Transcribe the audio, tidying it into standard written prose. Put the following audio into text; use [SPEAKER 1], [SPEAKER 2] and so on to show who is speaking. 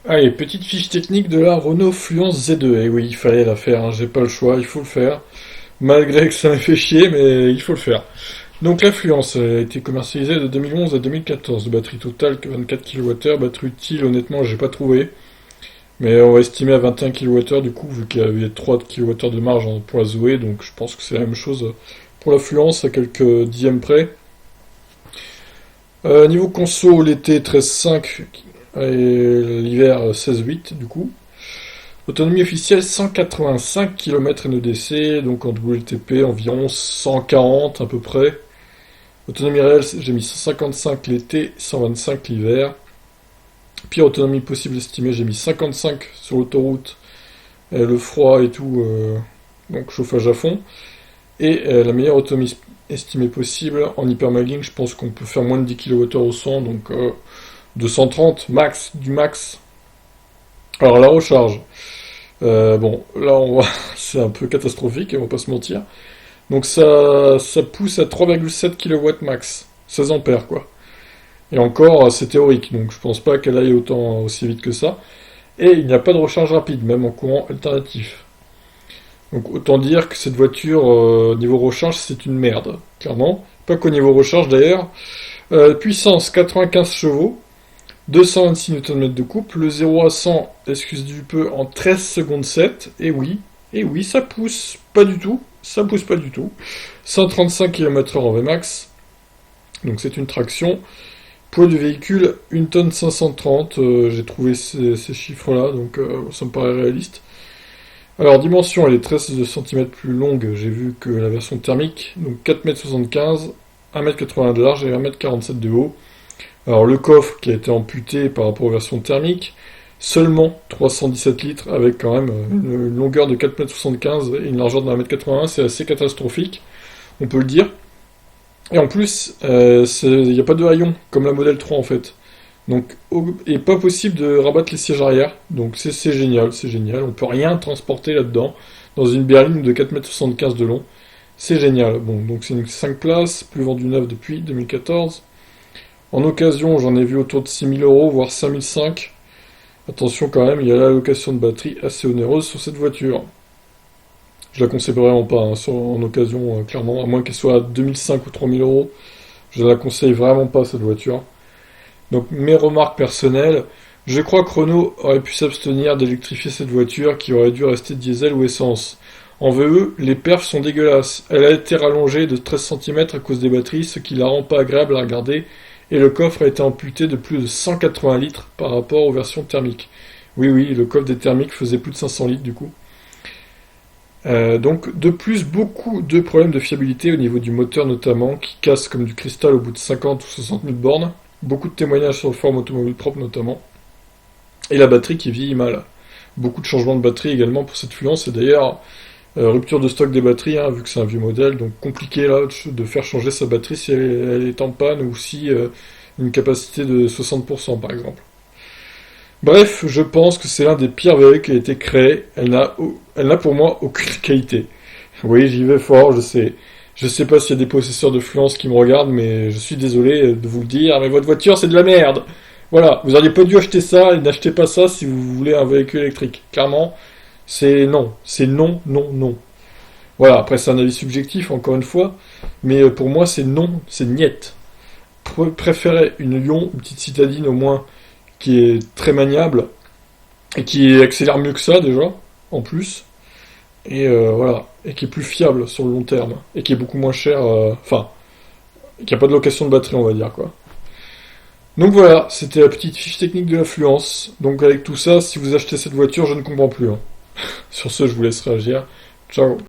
[SPEAKER 1] Allez, petite fiche technique de la Renault Fluence Z2. Et oui, il fallait la faire, hein, j'ai pas le choix, il faut le faire. Malgré que ça m'a fait chier, mais il faut le faire. Donc la Fluence a été commercialisée de 2011 à 2014. Batterie totale que 24 kWh. Batterie utile, honnêtement, j'ai pas trouvé. Mais on va estimer à 21 kWh du coup, vu qu'il y avait 3 kWh de marge pour la Zoé. Donc je pense que c'est la même chose pour la Fluence à quelques dixièmes près. Niveau conso, l'été 13,5 et l'hiver 16,8 du coup. Autonomie officielle 185 km NEDC, donc en WLTP environ 140 à peu près. Autonomie réelle, j'ai mis 155 l'été, 125 l'hiver. Pire autonomie possible estimée, j'ai mis 55 sur l'autoroute, le froid et tout, donc chauffage à fond. Et la meilleure autonomie estimée possible en hypermagging, je pense qu'on peut faire moins de 10 kWh au 100, donc 230 max, du max. Alors la recharge, bon, là c'est un peu catastrophique, on va pas se mentir. Donc ça pousse à 3,7 kW max, 16 ampères quoi. Et encore, c'est théorique, donc je pense pas qu'elle aille autant aussi vite que ça. Et il n'y a pas de recharge rapide, même en courant alternatif. Donc autant dire que cette voiture, niveau recharge, c'est une merde, clairement. Pas qu'au niveau recharge d'ailleurs. Puissance 95 chevaux, 226 Nm de couple, le 0 à 100, excuse du peu, en 13 secondes 7, et oui, ça pousse pas du tout, ça pousse pas du tout. 135 km/h en Vmax, donc c'est une traction. Poids du véhicule, 1 tonne 530, j'ai trouvé ces chiffres-là, donc ça me paraît réaliste. Alors dimension, elle est 13 cm plus longue, j'ai vu que la version thermique, donc 4,75 m, 1,80 m de large et 1,47 m de haut. Alors le coffre qui a été amputé par rapport aux versions thermiques, seulement 317 litres avec quand même une longueur de 4,75 m et une largeur de 1,81 m, c'est assez catastrophique, on peut le dire. Et en plus, il n'y a pas de haillons, comme la Model 3 en fait. Donc, il n'est pas possible de rabattre les sièges arrière. Donc c'est génial, c'est génial. On peut rien transporter là-dedans, dans une berline de 4,75 m de long. C'est génial. Bon, donc c'est une 5 places, plus vendue neuve depuis 2014. En occasion, j'en ai vu autour de 6 000 euros, voire 5 500. Attention quand même, il y a l'allocation de batterie assez onéreuse sur cette voiture. Je la conseille vraiment pas hein, en occasion, clairement, à moins qu'elle soit à 2005 ou 3000 euros. Je la conseille vraiment pas cette voiture. Donc mes remarques personnelles, je crois que Renault aurait pu s'abstenir d'électrifier cette voiture qui aurait dû rester diesel ou essence. En VE, les perfs sont dégueulasses. Elle a été rallongée de 13 cm à cause des batteries, ce qui la rend pas agréable à regarder, et le coffre a été amputé de plus de 180 litres par rapport aux versions thermiques. Oui, oui, le coffre des thermiques faisait plus de 500 litres du coup. Donc, de plus, beaucoup de problèmes de fiabilité au niveau du moteur notamment, qui casse comme du cristal au bout de 50 ou 60 000 bornes. Beaucoup de témoignages sur le forum automobile propre notamment. Et la batterie qui vieillit mal. Beaucoup de changements de batterie également pour cette Fluence. Et d'ailleurs, rupture de stock des batteries, hein, vu que c'est un vieux modèle. Donc compliqué là de faire changer sa batterie si elle est en panne ou si une capacité de 60% par exemple. Bref, je pense que c'est l'un des pires véhicules qui a été créé. Elle n'a pour moi aucune qualité. Oui, j'y vais fort, je sais. Je sais pas s'il y a des possesseurs de Fluence qui me regardent, mais je suis désolé de vous le dire, mais votre voiture c'est de la merde. Voilà, vous auriez pas dû acheter ça et n'achetez pas ça si vous voulez un véhicule électrique. Clairement, c'est non, non, non. Voilà, après c'est un avis subjectif encore une fois, mais pour moi c'est non, c'est niet. Préférez une Lyon, une petite citadine au moins, qui est très maniable et qui accélère mieux que ça déjà, en plus, et voilà, et qui est plus fiable sur le long terme, et qui est beaucoup moins cher, enfin, qui a pas de location de batterie, on va dire, quoi. Donc voilà, c'était la petite fiche technique de l'influence. Donc avec tout ça, si vous achetez cette voiture, je ne comprends plus, hein. Sur ce, je vous laisse réagir. Ciao.